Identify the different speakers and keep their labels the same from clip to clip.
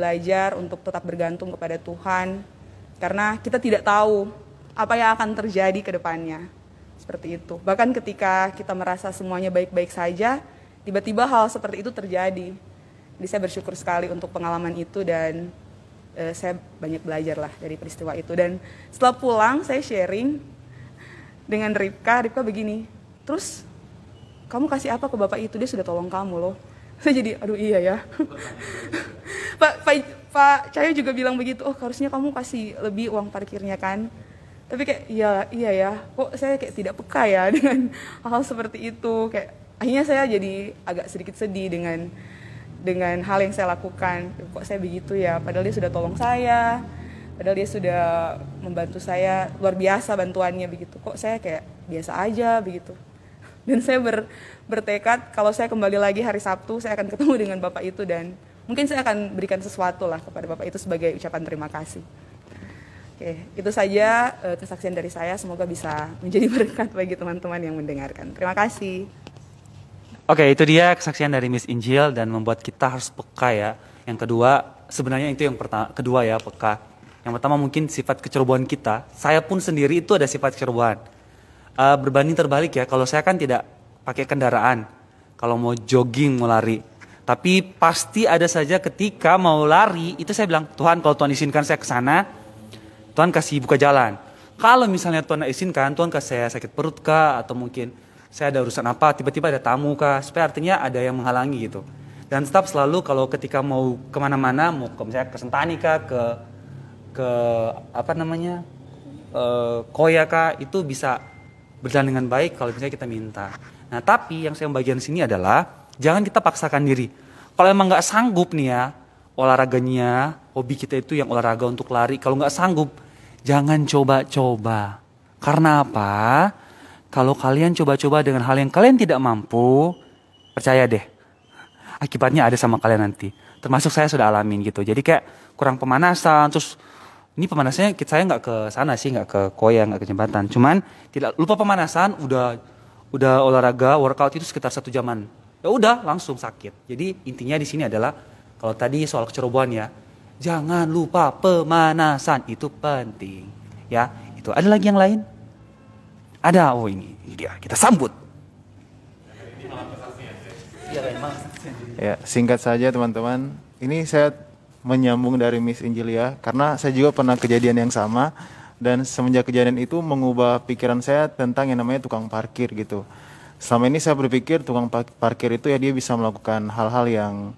Speaker 1: belajar untuk tetap bergantung kepada Tuhan. Karena kita tidak tahu apa yang akan terjadi ke depannya. Seperti itu. Bahkan ketika kita merasa semuanya baik-baik saja, tiba-tiba hal seperti itu terjadi. Jadi saya bersyukur sekali untuk pengalaman itu dan saya banyak belajar lah dari peristiwa itu. Dan setelah pulang saya sharing dengan Ripka begini, terus kamu kasih apa ke bapak itu, dia sudah tolong kamu loh. Saya jadi aduh iya ya. Pak Cahyo juga bilang begitu, oh harusnya kamu kasih lebih uang parkirnya kan. Tapi kayak iya ya, kok saya kayak tidak peka ya dengan hal seperti itu. Kayak akhirnya saya jadi agak sedikit sedih dengan hal yang saya lakukan. Kok saya begitu ya, padahal dia sudah tolong saya, padahal dia sudah membantu saya, luar biasa bantuannya begitu. Kok saya kayak biasa aja begitu. Dan saya bertekad kalau saya kembali lagi hari Sabtu, saya akan ketemu dengan Bapak itu dan mungkin saya akan berikan sesuatu lah kepada Bapak itu sebagai ucapan terima kasih. Oke, itu saja kesaksian dari saya. Semoga bisa menjadi berkat bagi teman-teman yang mendengarkan. Terima kasih.
Speaker 2: Oke, itu dia kesaksian dari Miss Injil dan membuat kita harus peka ya. Yang kedua, sebenarnya itu yang kedua ya, peka. Yang pertama mungkin sifat kecerobohan kita. Saya pun sendiri itu ada sifat kecerobohan. Berbanding terbalik ya, kalau saya kan tidak pakai kendaraan. Kalau mau jogging, mau lari. Tapi pasti ada saja ketika mau lari, itu saya bilang, Tuhan kalau Tuhan izinkan saya ke sana, Tuhan kasih buka jalan. Kalau misalnya Tuhan izinkan, Tuhan kasih saya sakit perut kah, atau mungkin saya ada urusan apa, tiba-tiba ada tamu kah, supaya artinya ada yang menghalangi gitu. Dan tetap selalu kalau ketika mau kemana-mana, mau misalnya ke Sentani kah, ke apa namanya, Koya kah, itu bisa berjalan dengan baik kalau misalnya kita minta. Nah tapi yang saya bagian sini adalah, jangan kita paksakan diri. Kalau emang gak sanggup nih ya, olahraganya, hobi kita itu yang olahraga untuk lari, kalau gak sanggup, jangan coba-coba. Karena apa? Kalau kalian coba-coba dengan hal yang kalian tidak mampu, percaya deh, akibatnya ada sama kalian nanti. Termasuk saya sudah alamin gitu. Jadi kayak kurang pemanasan, terus ini pemanasannya saya nggak ke sana sih, nggak ke Koya, nggak ke jembatan. Cuman tidak lupa pemanasan, udah olahraga, workout itu sekitar 1 jaman. Ya udah langsung sakit. Jadi intinya di sini adalah kalau tadi soal kecerobohan ya, jangan lupa pemanasan itu penting. Ya, itu ada lagi yang lain? Ada, oh ini dia, kita sambut.
Speaker 3: Ya, singkat saja teman-teman. Ini saya menyambung dari Miss Injilia karena saya juga pernah kejadian yang sama dan semenjak kejadian itu mengubah pikiran saya tentang yang namanya tukang parkir gitu. Selama ini saya berpikir tukang parkir itu ya dia bisa melakukan hal-hal yang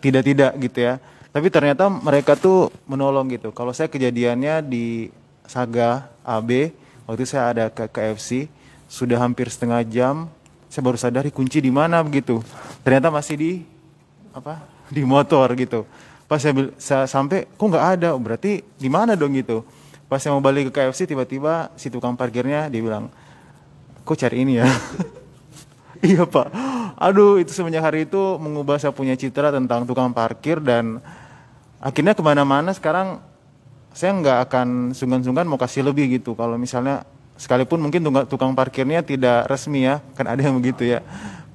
Speaker 3: tidak gitu ya. Tapi ternyata mereka tuh menolong gitu. Kalau saya kejadiannya di Saga AB, waktu saya ada ke KFC, sudah hampir setengah jam, saya baru sadar kunci di mana begitu. Ternyata masih di motor gitu. Pas saya sampai, kok nggak ada? Berarti di mana dong gitu? Pas saya mau balik ke KFC, tiba-tiba si tukang parkirnya dia bilang, kok cari ini ya? Iya pak. Aduh, itu semenjak hari itu mengubah saya punya citra tentang tukang parkir dan akhirnya kemana-mana sekarang saya nggak akan sungkan-sungkan mau kasih lebih gitu. Kalau misalnya sekalipun mungkin tukang parkirnya tidak resmi ya, kan ada yang begitu ya.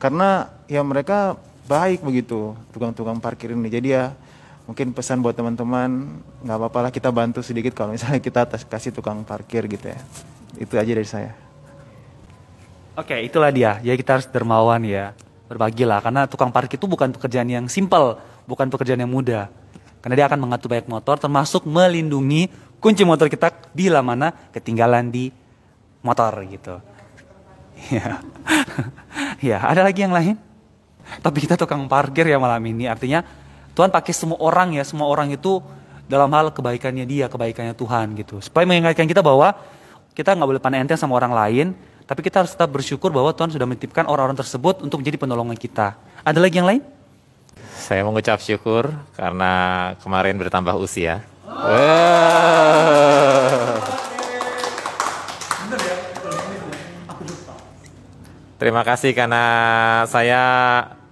Speaker 3: Karena ya mereka baik begitu tukang-tukang parkir ini. Jadi ya mungkin pesan buat teman-teman, nggak apa-apa lah kita bantu sedikit kalau misalnya kita kasih tukang parkir gitu ya. Itu aja dari saya.
Speaker 2: Oke, itulah dia. Jadi kita harus dermawan ya, berbagilah. Karena tukang parkir itu bukan pekerjaan yang simpel, bukan pekerjaan yang mudah. Karena dia akan mengatur banyak motor, termasuk melindungi kunci motor kita bila mana ketinggalan di motor gitu. Ya, ya ada lagi yang lain? Tapi kita tukang parkir ya malam ini, artinya Tuhan pakai semua orang ya, semua orang itu dalam hal kebaikannya dia, kebaikannya Tuhan gitu. Supaya mengingatkan kita bahwa kita nggak boleh pandang enteng sama orang lain, tapi kita harus tetap bersyukur bahwa Tuhan sudah menitipkan orang-orang tersebut untuk menjadi penolongan kita. Ada lagi yang lain?
Speaker 4: Saya mengucap syukur karena kemarin bertambah usia. Terima kasih karena saya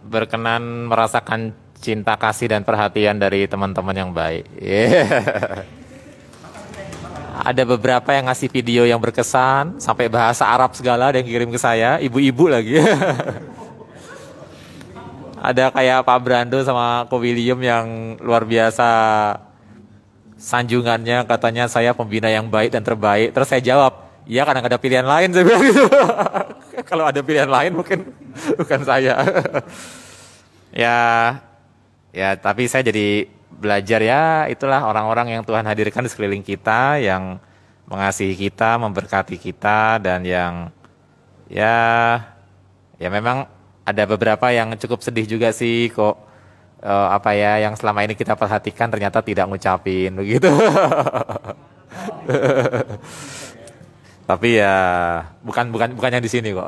Speaker 4: berkenan merasakan cinta kasih dan perhatian dari teman-teman yang baik. Ada beberapa yang ngasih video yang berkesan, sampai bahasa Arab segala ada yang kirim ke saya, ibu-ibu lagi. ada kayak Pak Brando sama Ko William yang luar biasa sanjungannya, katanya saya pembina yang baik dan terbaik. Terus saya jawab, iya kadang ada pilihan lain, saya bilang gitu. Kalau ada pilihan lain mungkin bukan saya. Ya tapi saya jadi belajar ya, itulah orang-orang yang Tuhan hadirkan di sekeliling kita, yang mengasihi kita, memberkati kita, dan yang ya memang ada beberapa yang cukup sedih juga sih kok, yang selama ini kita perhatikan ternyata tidak ngucapin begitu. Tapi ya bukan yang di sini kok.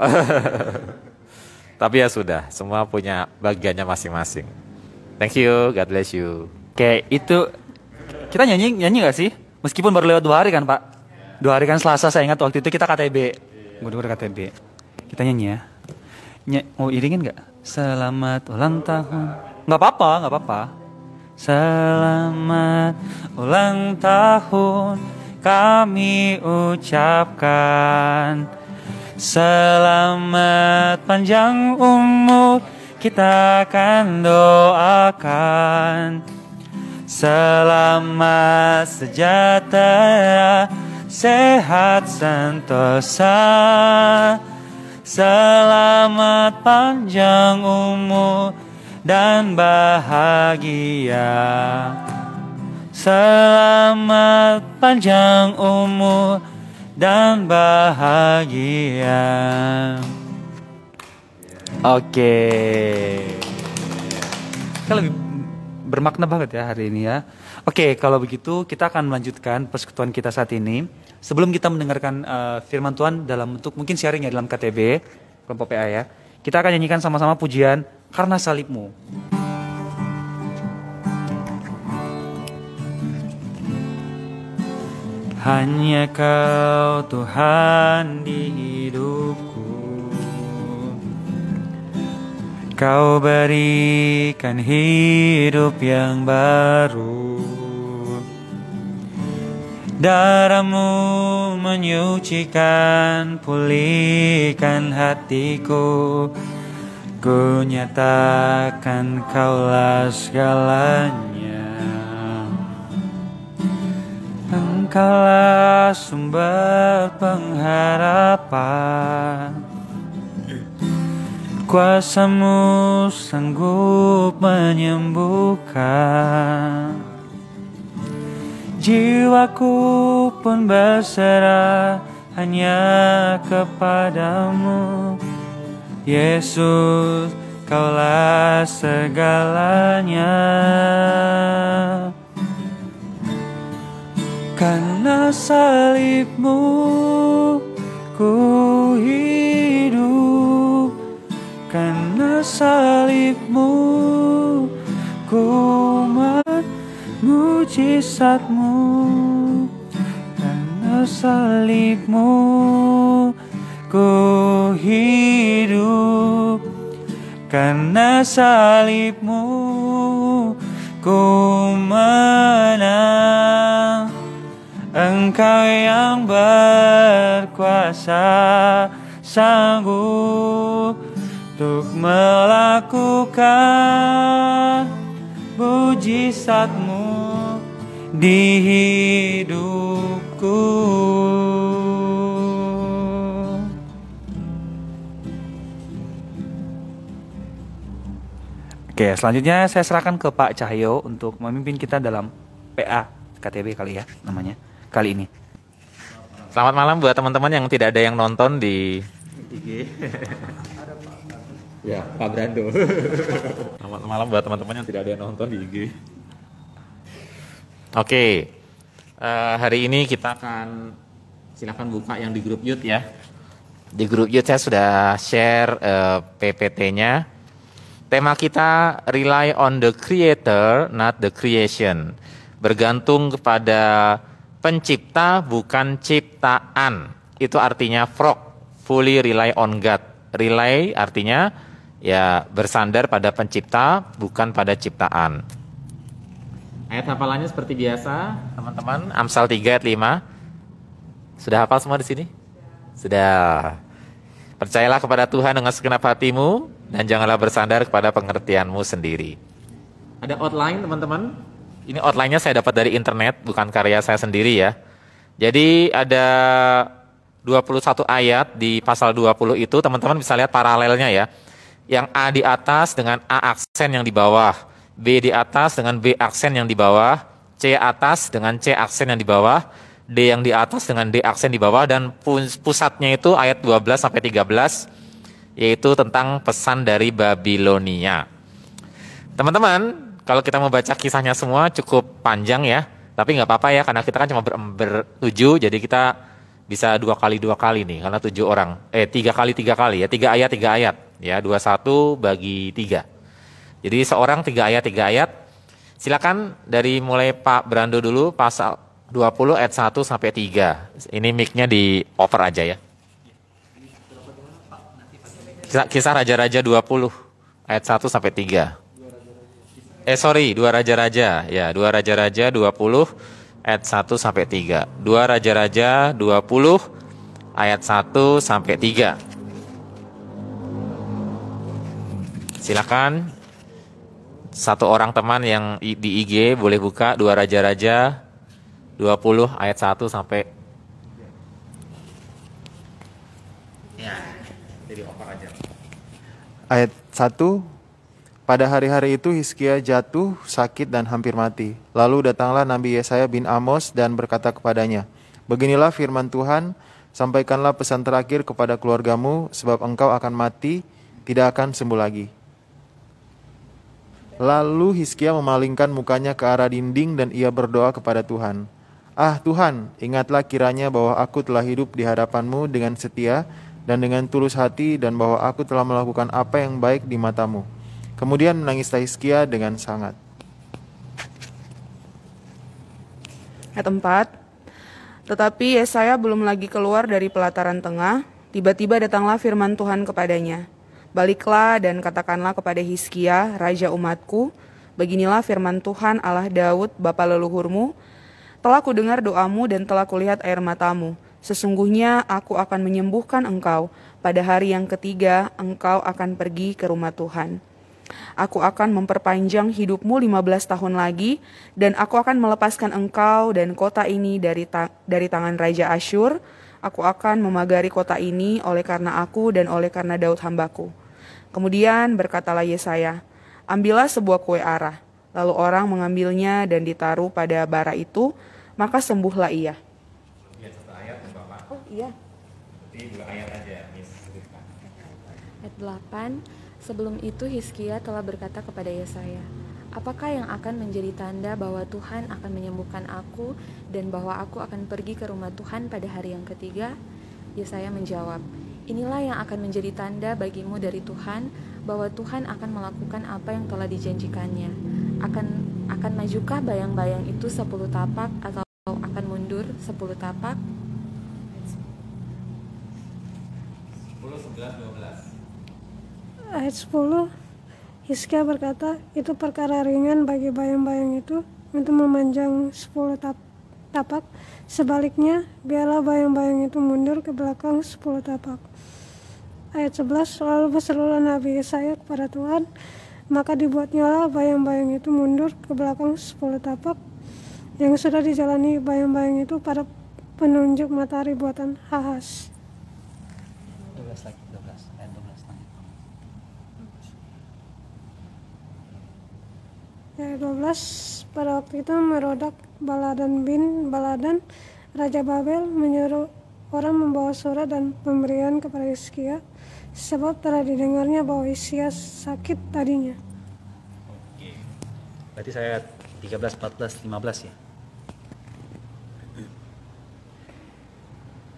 Speaker 4: Tapi ya sudah, semua punya bagiannya masing-masing. Thank you, God bless you.
Speaker 2: Oke, itu kita nyanyi gak sih? Meskipun baru lewat 2 hari kan Pak? 2 hari kan Selasa, saya ingat waktu itu kita KTB. Gue denger KTB. Kita nyanyi ya. Mau iringin gak? Selamat ulang tahun. Gak apa-apa. Selamat ulang tahun kami ucapkan. Selamat panjang umur kita akan doakan. Selamat sejahtera, sehat sentosa. Selamat panjang umur dan bahagia. Selamat panjang umur dan bahagia. Oke. Kita lebih bermakna banget ya hari ini ya. Oke, kalau begitu kita akan melanjutkan persekutuan kita saat ini. Sebelum kita mendengarkan firman Tuhan dalam bentuk mungkin sharing ya dalam KTB, kelompok PA ya. Kita akan nyanyikan sama-sama pujian Karena Salibmu. Hanya Kau Tuhan di hidupku. Kau berikan hidup yang baru. Darah-Mu menyucikan, pulihkan hatiku. Ku nyatakan Kaulah segalanya. Engkaulah sumber pengharapan. Kuasa-Mu sanggup menyembuhkan. Jiwaku pun berserah hanya kepada-Mu. Yesus, Kaulah segalanya. Karena salib-Mu ku hidup. Karena salib-Mu ku mujizat-Mu. Karena salib-Mu ku hidup. Karena salib-Mu ku menang. Engkau yang berkuasa, sanggup untuk melakukan mujizat-Mu di hidupku. Oke, selanjutnya saya serahkan ke Pak Cahyo untuk memimpin kita dalam PA KTB kali ya namanya kali ini.
Speaker 4: Selamat malam buat teman-teman yang tidak ada yang nonton di IG. Ya, Pak Brando. Selamat malam buat teman-teman yang tidak ada yang nonton di IG. Oke, hari ini kita akan silakan buka yang di grup Youth ya. Di grup Youth saya sudah share PPT-nya. Tema kita rely on the creator, not the creation. Bergantung kepada pencipta, bukan ciptaan. Itu artinya frog, fully rely on God. Rely artinya ya bersandar pada pencipta, bukan pada ciptaan. Ayat hafalannya seperti biasa, teman-teman. Amsal 3 ayat 5. Sudah hafal semua di sini? Sudah. Percayalah kepada Tuhan dengan segenap hatimu, dan janganlah bersandar kepada pengertianmu sendiri. Ada outline teman-teman. Ini outline-nya saya dapat dari internet, bukan karya saya sendiri ya. Jadi ada 21 ayat di pasal 20 itu, teman-teman bisa lihat paralelnya ya. Yang A di atas dengan A aksen yang di bawah, B di atas dengan B aksen yang di bawah, C atas dengan C aksen yang di bawah, D yang di atas dengan D aksen di bawah, dan pusatnya itu ayat 12 sampai 13, yaitu tentang pesan dari Babilonia. Teman-teman, kalau kita mau baca kisahnya semua cukup panjang ya, tapi nggak apa-apa ya, karena kita kan cuma bertujuh, jadi kita bisa 2 kali 2 kali nih, karena 7 orang, 3 kali 3 kali ya, 3 ayat ya, 21 bagi 3. Jadi seorang 3 ayat. Silakan dari mulai Pak Brando dulu, pasal 20 ayat 1 sampai 3. Ini mic-nya di over aja ya. Kisah Raja-Raja 20 ayat 1 sampai 3. Dua Raja-Raja ya, 2 Raja-Raja 20 ayat 1 sampai 3. 2 Raja-Raja 20 ayat 1 sampai 3. Silakan satu orang teman yang di IG boleh buka 2 Raja-Raja 20 ayat 1 sampai ya, jadi oper aja.
Speaker 3: Ayat 1. Pada hari-hari itu Hizkia jatuh sakit dan hampir mati. Lalu datanglah Nabi Yesaya bin Amos dan berkata kepadanya, "Beginilah firman Tuhan, sampaikanlah pesan terakhir kepada keluargamu, sebab engkau akan mati, tidak akan sembuh lagi." Lalu Hizkia memalingkan mukanya ke arah dinding dan ia berdoa kepada Tuhan. "Ah Tuhan, ingatlah kiranya bahwa aku telah hidup di hadapan-Mu dengan setia dan dengan tulus hati, dan bahwa aku telah melakukan apa yang baik di mata-Mu." Kemudian menangislah Hizkia dengan sangat.
Speaker 1: Ayat 4. Tetapi Yesaya belum lagi keluar dari pelataran tengah, tiba-tiba datanglah firman Tuhan kepadanya. "Baliklah dan katakanlah kepada Hizkia, raja umatku, beginilah firman Tuhan Allah Daud, bapa leluhurmu, telah kudengar doamu dan telah kulihat air matamu. Sesungguhnya aku akan menyembuhkan engkau. Pada hari yang ketiga, engkau akan pergi ke rumah Tuhan. Aku akan memperpanjang hidupmu 15 tahun lagi, dan aku akan melepaskan engkau dan kota ini dari tangan Raja Asyur. Aku akan memagari kota ini oleh karena aku dan oleh karena Daud hambaku." Kemudian berkatalah Yesaya, "Ambillah sebuah kue arah." Lalu orang mengambilnya dan ditaruh pada bara itu, maka sembuhlah ia. Oh iya.
Speaker 5: Ayat 8. Sebelum itu Hizkia telah berkata kepada Yesaya, "Apakah yang akan menjadi tanda bahwa Tuhan akan menyembuhkan aku dan bahwa aku akan pergi ke rumah Tuhan pada hari yang ketiga?" Yesaya menjawab, "Inilah yang akan menjadi tanda bagimu dari Tuhan, bahwa Tuhan akan melakukan apa yang telah dijanjikannya. Akan majukah bayang-bayang itu 10 tapak atau akan mundur 10 tapak?"
Speaker 4: 10, 11, 12.
Speaker 6: Ayat 10, Hizkia berkata, "Itu perkara ringan bagi bayang-bayang itu untuk memanjang 10 tapak. Sebaliknya, biarlah bayang-bayang itu mundur ke belakang 10 tapak." Ayat 11, lalu berserulah Nabi Yesaya kepada Tuhan, maka dibuatnyalah bayang-bayang itu mundur ke belakang 10 tapak, yang sudah dijalani bayang-bayang itu pada penunjuk matahari buatan Ahaz.
Speaker 2: 12 lagi, 12, ayat 12 lagi.
Speaker 6: Ayat 12, pada waktu itu Merodak Baladan bin Baladan, Raja Babel, menyuruh orang membawa surat dan pemberian kepada Hizkia, sebab telah didengarnya bahwa Hizkia sakit tadinya.
Speaker 2: Oke. Berarti saya 13, 14, 15 ya.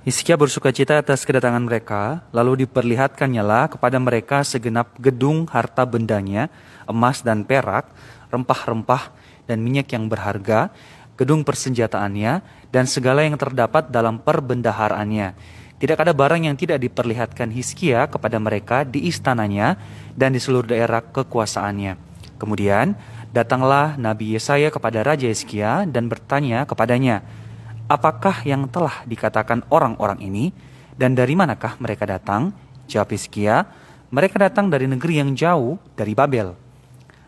Speaker 2: Hizkia bersukacita atas kedatangan mereka, lalu diperlihatkannyalah kepada mereka segenap gedung harta bendanya, emas dan perak, rempah-rempah dan minyak yang berharga, gedung persenjataannya, dan segala yang terdapat dalam perbendaharaannya. Tidak ada barang yang tidak diperlihatkan Hizkia kepada mereka di istananya dan di seluruh daerah kekuasaannya. Kemudian datanglah Nabi Yesaya kepada Raja Hizkia dan bertanya kepadanya, "Apakah yang telah dikatakan orang-orang ini, dan dari manakah mereka datang?" Jawab Hizkia, Mereka datang dari negeri yang jauh, dari Babel.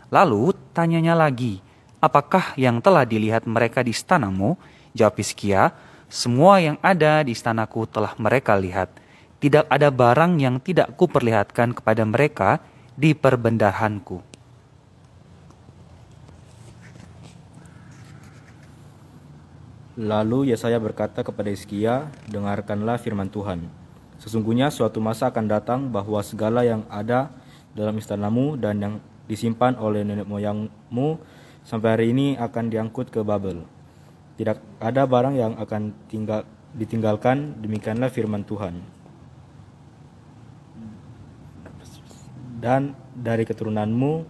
Speaker 2: Lalu tanyanya lagi, apakah yang telah dilihat mereka di istanamu? Jawab Hizkia, semua yang ada di istanaku telah mereka lihat. Tidak ada barang yang tidak kuperlihatkan kepada mereka di perbendaharanku.
Speaker 7: Lalu Yesaya berkata kepada Hizkia, dengarkanlah firman Tuhan. Sesungguhnya suatu masa akan datang bahwa segala yang ada dalam istanamu dan yang disimpan oleh nenek moyangmu sampai hari ini akan diangkut ke Babel. Tidak ada barang yang akan ditinggalkan, demikianlah firman Tuhan. Dan dari keturunanmu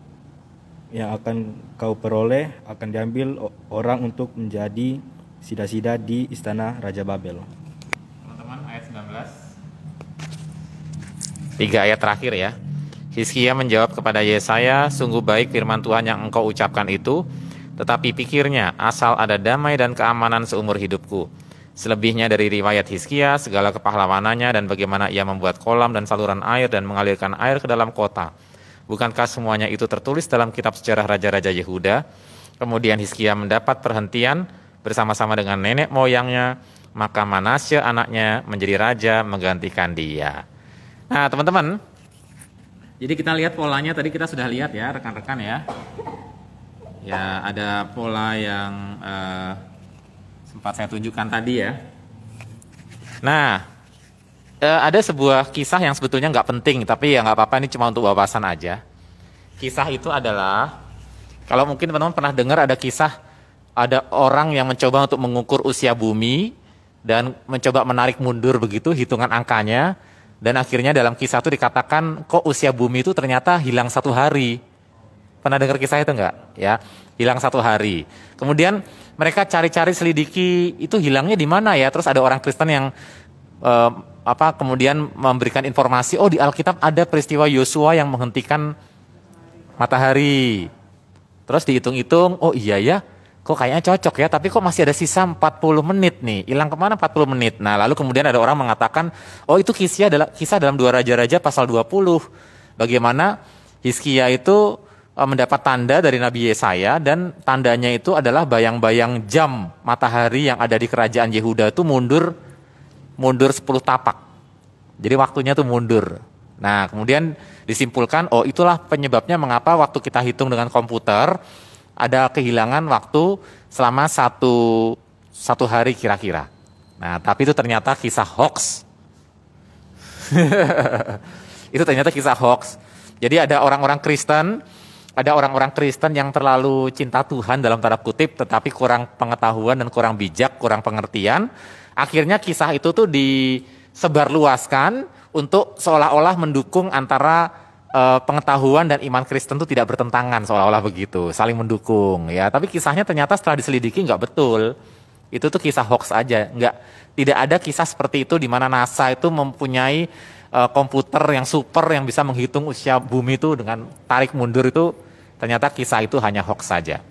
Speaker 7: yang akan kau peroleh akan diambil orang untuk menjadi sida-sida di istana Raja Babel.
Speaker 4: Teman-teman, ayat 19. 3 ayat terakhir ya. Hizkia menjawab kepada Yesaya, sungguh baik firman Tuhan yang engkau ucapkan itu, tetapi pikirnya, asal ada damai dan keamanan seumur hidupku. Selebihnya dari riwayat Hizkia, segala kepahlawanannya dan bagaimana ia membuat kolam dan saluran air dan mengalirkan air ke dalam kota. Bukankah semuanya itu tertulis dalam kitab sejarah Raja-Raja Yehuda? Kemudian Hizkia mendapat perhentian bersama-sama dengan nenek moyangnya, maka Manasye anaknya menjadi raja menggantikan dia. Nah teman-teman, jadi kita lihat polanya tadi kita sudah lihat ya rekan-rekan ya. Ya ada pola yang sempat saya tunjukkan tadi ya. Nah ada sebuah kisah yang sebetulnya nggak penting, tapi ya nggak apa-apa, ini cuma untuk wawasan aja. Kisah itu adalah, kalau mungkin teman-teman pernah dengar ada kisah, ada orang yang mencoba untuk mengukur usia bumi dan mencoba menarik mundur begitu hitungan angkanya, dan akhirnya dalam kisah itu dikatakan kok usia bumi itu ternyata hilang 1 hari. Pernah dengar kisah itu enggak? Ya, hilang 1 hari. Kemudian mereka cari-cari selidiki itu hilangnya di mana ya. Terus ada orang Kristen yang kemudian memberikan informasi, oh di Alkitab ada peristiwa Yosua yang menghentikan matahari. Terus dihitung-hitung, oh iya ya, kok kayaknya cocok ya, tapi kok masih ada sisa 40 menit nih, hilang kemana 40 menit. Nah lalu kemudian ada orang mengatakan, oh itu kisah dalam 2 Raja-Raja pasal 20. Bagaimana Hizkia itu mendapat tanda dari Nabi Yesaya, dan tandanya itu adalah bayang-bayang jam matahari yang ada di kerajaan Yehuda itu mundur 10 tapak. Jadi waktunya tuh mundur. Nah kemudian disimpulkan, oh itulah penyebabnya mengapa waktu kita hitung dengan komputer ada kehilangan waktu selama satu hari kira-kira. Nah tapi itu ternyata kisah hoax. Itu ternyata kisah hoax. Jadi ada orang-orang Kristen yang terlalu cinta Tuhan dalam tanda kutip, tetapi kurang pengetahuan dan kurang bijak, kurang pengertian. Akhirnya kisah itu tuh disebarluaskan untuk seolah-olah mendukung antara pengetahuan dan iman Kristen itu tidak bertentangan, seolah-olah begitu, saling mendukung ya. Tapi kisahnya ternyata setelah diselidiki nggak betul. Itu tuh kisah hoax aja, tidak ada kisah seperti itu di mana NASA itu mempunyai komputer yang super yang bisa menghitung usia bumi itu dengan tarik mundur. Itu ternyata kisah itu hanya hoax saja.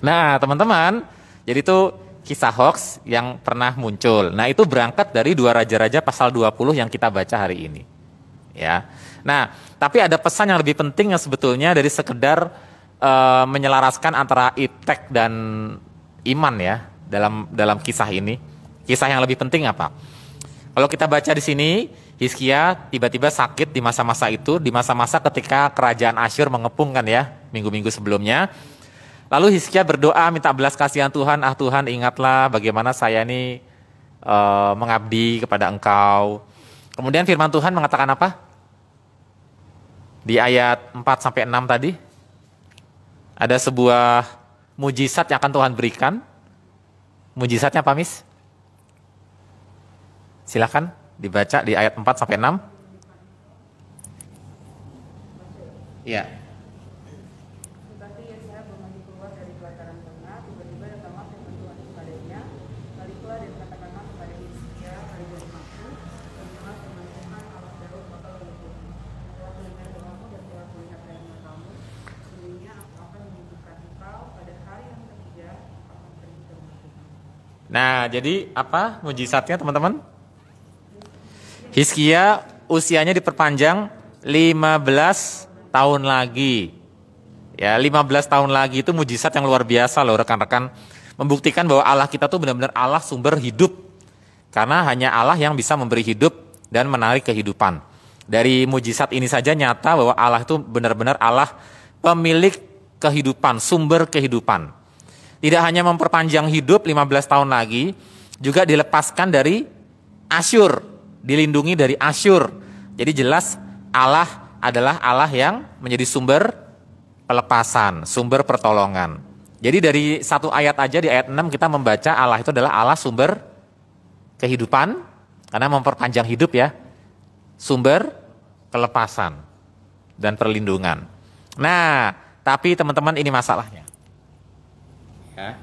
Speaker 4: Nah teman-teman, jadi itu kisah hoax yang pernah muncul. Nah itu berangkat dari 2 Raja-Raja pasal 20 yang kita baca hari ini ya. Nah, tapi ada pesan yang lebih penting yang sebetulnya dari sekedar menyelaraskan antara iptek dan iman ya dalam kisah ini. Kisah yang lebih penting apa? Kalau kita baca di sini, Hizkia tiba-tiba sakit di masa-masa itu, di masa-masa ketika kerajaan Asyur mengepung kan ya, minggu-minggu sebelumnya. Lalu Hizkia berdoa minta belas kasihan Tuhan, Tuhan ingatlah bagaimana saya ini mengabdi kepada Engkau. Kemudian firman Tuhan mengatakan apa? Di ayat 4-6 tadi, ada sebuah mujizat yang akan Tuhan berikan. Mujizatnya apa, Miss? Silakan dibaca di ayat 4-6. Iya. Nah, jadi apa mujizatnya teman-teman? Hizkia usianya diperpanjang 15 tahun lagi. Ya, 15 tahun lagi itu mujizat yang luar biasa loh rekan-rekan. Membuktikan bahwa Allah kita tuh benar-benar Allah sumber hidup. Karena hanya Allah yang bisa memberi hidup dan menarik kehidupan. Dari mujizat ini saja nyata bahwa Allah itu benar-benar Allah pemilik kehidupan, sumber kehidupan. Tidak hanya memperpanjang hidup 15 tahun lagi, juga dilepaskan dari Asyur, dilindungi dari Asyur. Jadi jelas Allah adalah Allah yang menjadi sumber pelepasan, sumber pertolongan. Jadi dari satu ayat aja di ayat 6 kita membaca Allah itu adalah Allah sumber kehidupan, karena memperpanjang hidup ya, sumber kelepasan dan perlindungan. Nah, tapi teman-teman ini masalahnya. Ya.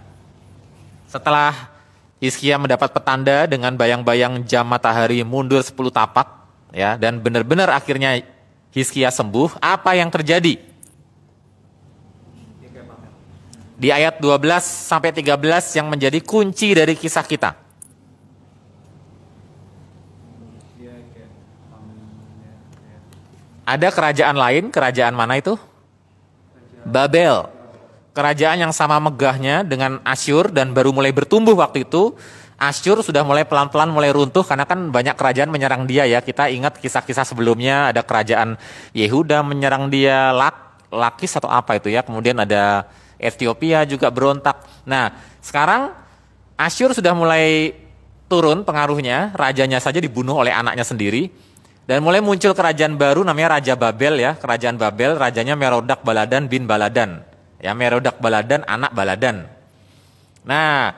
Speaker 4: Setelah Hizkia mendapat petanda dengan bayang-bayang jam matahari mundur 10 tapak, ya, dan benar-benar akhirnya Hizkia sembuh, apa yang terjadi? Di ayat 12 sampai 13 yang menjadi kunci dari kisah kita. Ada kerajaan lain, kerajaan mana itu? Babel. Kerajaan yang sama megahnya dengan Asyur dan baru mulai bertumbuh waktu itu. Asyur sudah mulai pelan-pelan mulai runtuh karena kan banyak kerajaan menyerang dia ya. Kita ingat kisah-kisah sebelumnya, ada kerajaan Yehuda menyerang dia, Lakis atau apa itu ya. Kemudian ada Ethiopia juga berontak. Nah, sekarang Asyur sudah mulai turun pengaruhnya, rajanya saja dibunuh oleh anaknya sendiri. Dan mulai muncul kerajaan baru namanya Raja Babel ya. Kerajaan Babel, rajanya Merodak Baladan bin Baladan. Ya, Merodak Baladan, anak Baladan. Nah,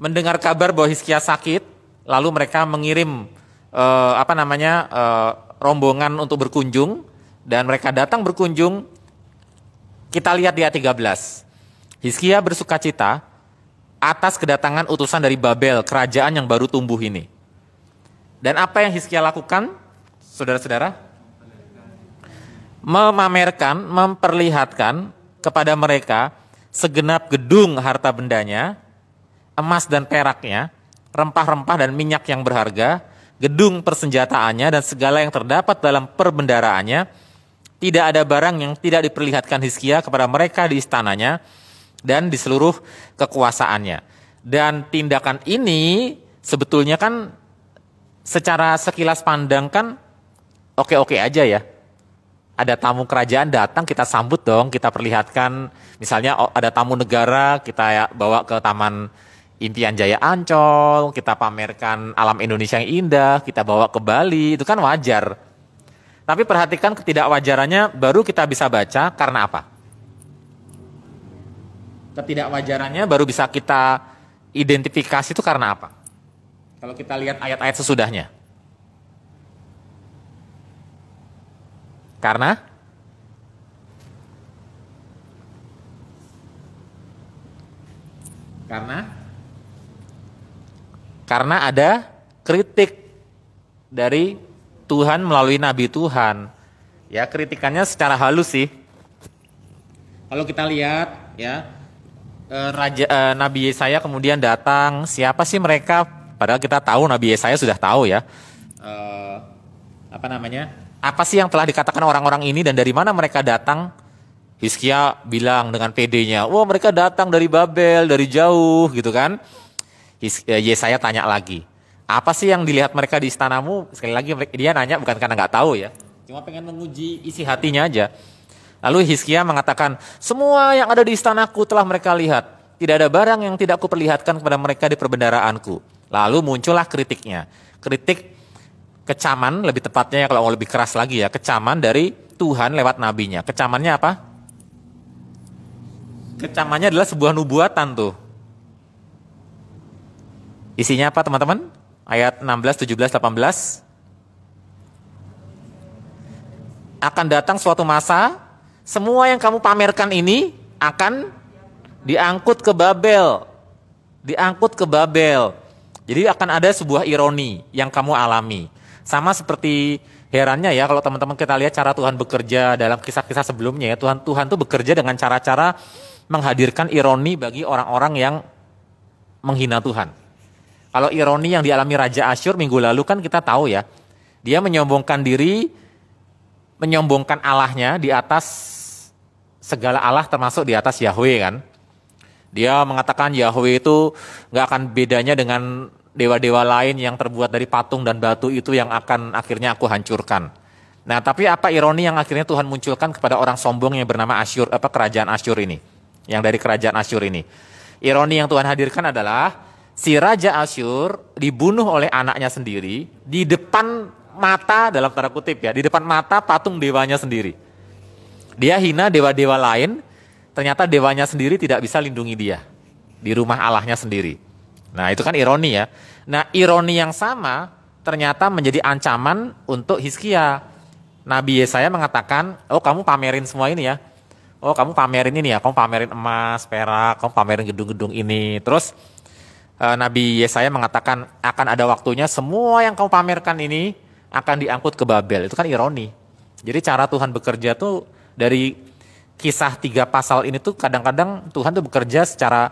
Speaker 4: mendengar kabar bahwa Hizkia sakit, lalu mereka mengirim rombongan untuk berkunjung, dan mereka datang berkunjung. Kita lihat di ayat 13. Hizkia bersukacita atas kedatangan utusan dari Babel, kerajaan yang baru tumbuh ini. Dan apa yang Hizkia lakukan, saudara-saudara? Memamerkan, memperlihatkan kepada mereka segenap gedung harta bendanya, emas dan peraknya, rempah-rempah dan minyak yang berharga, gedung persenjataannya dan segala yang terdapat dalam perbendaraannya. Tidak ada barang yang tidak diperlihatkan Hizkia kepada mereka di istananya dan di seluruh kekuasaannya. Dan tindakan ini sebetulnya kan secara sekilas pandang kan oke-oke aja ya. Ada tamu kerajaan datang, kita sambut dong, kita perlihatkan. Misalnya ada tamu negara, kita bawa ke Taman Impian Jaya Ancol, kita pamerkan alam Indonesia yang indah, kita bawa ke Bali, itu kan wajar. Tapi perhatikan ketidakwajarannya baru kita bisa baca karena apa? Ketidakwajarannya baru bisa kita identifikasi itu karena apa? Kalau kita lihat ayat-ayat sesudahnya. Karena ada kritik dari Tuhan melalui nabi Tuhan. Ya, kritikannya secara halus sih. Kalau kita lihat ya, Nabi Yesaya kemudian datang, siapa sih mereka? Padahal kita tahu, Nabi Yesaya sudah tahu ya. Apa sih yang telah dikatakan orang-orang ini dan dari mana mereka datang? Hizkia bilang dengan pedenya, wah mereka datang dari Babel, dari jauh gitu kan. Yesaya tanya lagi, apa sih yang dilihat mereka di istanamu? Sekali lagi dia nanya bukan karena nggak tahu ya, cuma pengen menguji isi hatinya aja. Lalu Hizkia mengatakan, semua yang ada di istanaku telah mereka lihat. Tidak ada barang yang tidak kuperlihatkan kepada mereka di perbendaraanku. Lalu muncullah kritiknya. Kritik kecaman, lebih tepatnya ya kalau mau lebih keras lagi ya, kecaman dari Tuhan lewat nabinya. Kecamannya apa? Kecamannya adalah sebuah nubuatan tuh. Isinya apa teman-teman? Ayat 16, 17, 18. Akan datang suatu masa, semua yang kamu pamerkan ini akan diangkut ke Babel. Diangkut ke Babel. Jadi akan ada sebuah ironi yang kamu alami. Sama seperti herannya ya kalau teman-teman kita lihat cara Tuhan bekerja dalam kisah-kisah sebelumnya ya. Tuhan tuh bekerja dengan cara-cara menghadirkan ironi bagi orang-orang yang menghina Tuhan. Kalau ironi yang dialami Raja Asyur minggu lalu kan kita tahu ya. Dia menyombongkan diri menyombongkan Allahnya di atas segala Allah, termasuk di atas Yahweh kan. Dia mengatakan Yahweh itu nggak akan bedanya dengan dewa-dewa lain yang terbuat dari patung dan batu itu yang akan akhirnya aku hancurkan. Nah, tapi apa ironi yang akhirnya Tuhan munculkan kepada orang sombong yang bernama Asyur, kerajaan Asyur ini, yang dari kerajaan Asyur ini. Ironi yang Tuhan hadirkan adalah si Raja Asyur dibunuh oleh anaknya sendiri di depan mata, dalam tanda kutip ya, di depan mata patung dewanya sendiri. Dia hina dewa-dewa lain, ternyata dewanya sendiri tidak bisa lindungi dia di rumah Allahnya sendiri. Nah, itu kan ironi ya. Nah, ironi yang sama ternyata menjadi ancaman untuk Hizkia. Nabi Yesaya mengatakan, oh kamu pamerin semua ini ya. Oh kamu pamerin ini ya, kamu pamerin emas, perak, kamu pamerin gedung-gedung ini. Terus Nabi Yesaya mengatakan akan ada waktunya semua yang kamu pamerkan ini akan diangkut ke Babel. Itu kan ironi. Jadi cara Tuhan bekerja tuh dari kisah 3 pasal ini tuh kadang-kadang Tuhan tuh bekerja secara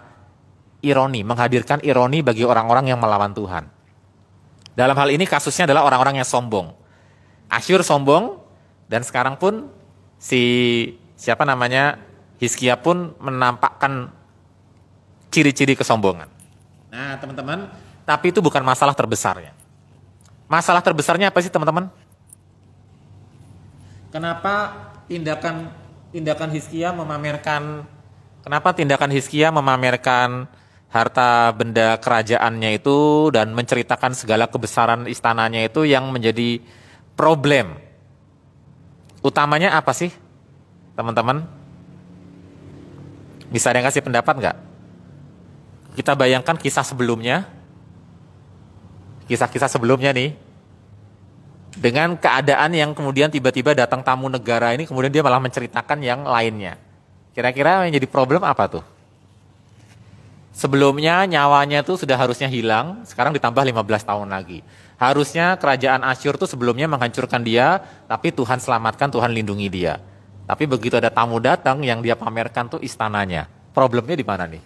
Speaker 4: ironi, menghadirkan ironi bagi orang-orang yang melawan Tuhan. Dalam hal ini kasusnya adalah orang-orang yang sombong. Asyur sombong, dan sekarang pun Hizkia pun menampakkan ciri-ciri kesombongan. Nah teman-teman, tapi itu bukan masalah terbesarnya. Masalah terbesarnya apa sih teman-teman? Kenapa tindakan Hizkia memamerkan harta benda kerajaannya itu dan menceritakan segala kebesaran istananya itu yang menjadi problem? Utamanya apa sih teman-teman? Bisa ada yang kasih pendapat nggak? Kita bayangkan kisah sebelumnya nih, dengan keadaan yang kemudian tiba-tiba datang tamu negara ini, kemudian dia malah menceritakan yang lainnya. Kira-kira yang jadi problem apa tuh? Sebelumnya nyawanya tuh sudah harusnya hilang, sekarang ditambah 15 tahun lagi. Harusnya kerajaan Asyur tuh sebelumnya menghancurkan dia, tapi Tuhan selamatkan, Tuhan lindungi dia. Tapi begitu ada tamu datang, yang dia pamerkan tuh istananya. Problemnya di mana nih?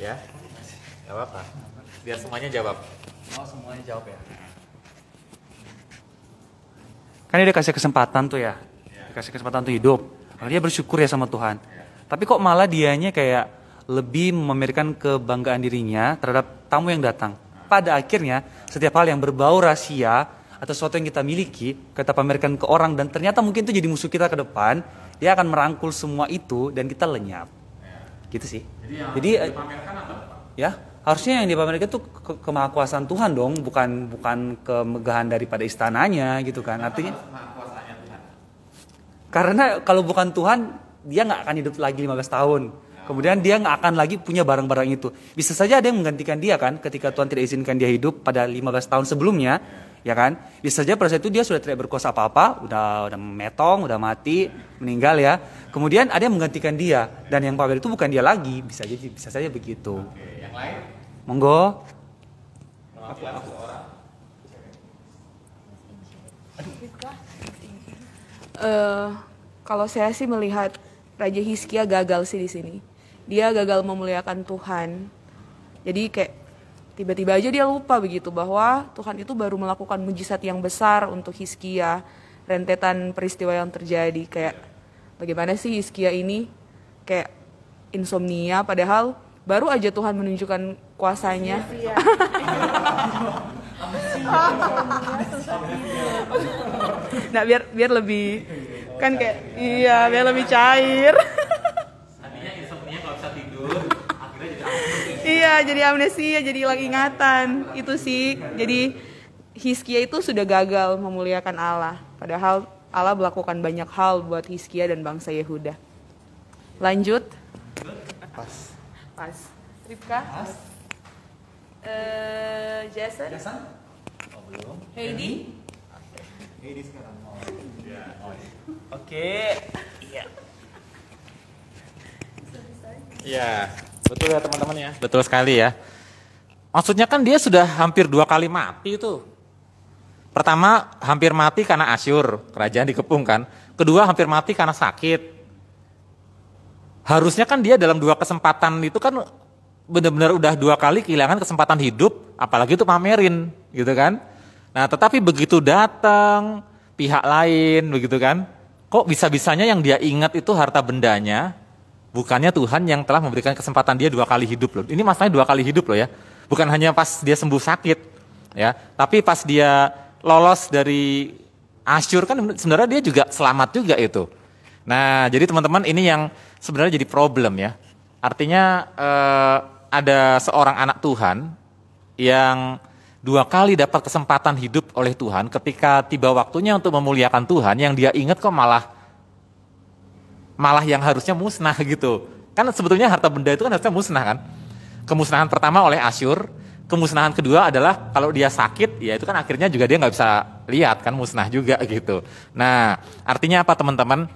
Speaker 4: Ya, nggak apa-apa. Biar semuanya jawab.
Speaker 2: Oh, semuanya jawab ya. Kan dia dikasih kesempatan tuh ya, dikasih kesempatan untuk hidup. Dia bersyukur ya sama Tuhan. Tapi kok malah dianya kayak lebih memamerkan kebanggaan dirinya terhadap tamu yang datang. Pada akhirnya setiap hal yang berbau rahasia atau sesuatu yang kita miliki, kita pamerkan ke orang dan ternyata mungkin itu jadi musuh kita ke depan, dia akan merangkul semua itu dan kita lenyap. Gitu sih. Jadi ya harusnya yang dipamerkan itu kemahakuasaan Tuhan dong, bukan kemegahan daripada istananya gitu kan. Artinya karena kalau bukan Tuhan dia nggak akan hidup lagi 15 tahun. Kemudian dia nggak akan lagi punya barang-barang itu. Bisa saja ada yang menggantikan dia kan, ketika Tuhan tidak izinkan dia hidup pada 15 tahun sebelumnya, ya kan? Bisa saja pada saat itu dia sudah tidak berkuasa apa-apa, udah metong, udah mati, meninggal ya. Kemudian ada yang menggantikan dia dan yang pamer itu bukan dia lagi, bisa saja begitu.
Speaker 4: Oke, yang lain?
Speaker 2: Monggo.
Speaker 1: Kalau saya sih melihat Raja Hizkia gagal sih di sini. Dia gagal memuliakan Tuhan. Jadi kayak tiba-tiba aja dia lupa begitu bahwa Tuhan itu baru melakukan mujizat yang besar untuk Hizkia. Rentetan peristiwa yang terjadi kayak bagaimana sih Hizkia ini kayak insomnia padahal baru aja Tuhan menunjukkan kuasanya. Nah biar lebih kan kayak iya biar lebih cair.
Speaker 4: Tadinya insomnia nggak bisa tidur, akhirnya jadi
Speaker 1: Iya jadi amnesia, jadi hilang ingatan. Itu sih. Jadi Hizkia itu sudah gagal memuliakan Allah. Padahal Allah melakukan banyak hal buat Hizkia dan bangsa Yehuda. Lanjut. Pas. Rifka. Jason.
Speaker 2: Oh, belum.
Speaker 1: Heidi.
Speaker 3: Heidi sekarang.
Speaker 2: Oke.
Speaker 4: Iya, betul ya teman-teman ya. Betul sekali ya. Maksudnya kan dia sudah hampir 2 kali mati itu. Pertama hampir mati karena Asyur, kerajaan dikepung kan. Kedua hampir mati karena sakit. Harusnya kan dia dalam 2 kesempatan itu kan benar-benar udah 2 kali kehilangan kesempatan hidup, apalagi itu pamerin gitu kan. Nah tetapi begitu datang pihak lain begitu kan, kok bisa-bisanya yang dia ingat itu harta bendanya, bukannya Tuhan yang telah memberikan kesempatan dia 2 kali hidup loh. Ini masalahnya 2 kali hidup loh ya, bukan hanya pas dia sembuh sakit ya, tapi pas dia lolos dari Asyur kan sebenarnya dia juga selamat juga itu. Nah jadi teman-teman ini yang sebenarnya jadi problem ya. Artinya ada seorang anak Tuhan yang 2 kali dapat kesempatan hidup oleh Tuhan, ketika tiba waktunya untuk memuliakan Tuhan, yang dia ingat kok malah yang harusnya musnah gitu. Kan sebetulnya harta benda itu kan harusnya musnah kan. Kemusnahan pertama oleh Asyur, kemusnahan kedua adalah kalau dia sakit, ya itu kan akhirnya juga dia nggak bisa lihat kan, musnah juga gitu. Nah artinya apa teman-teman?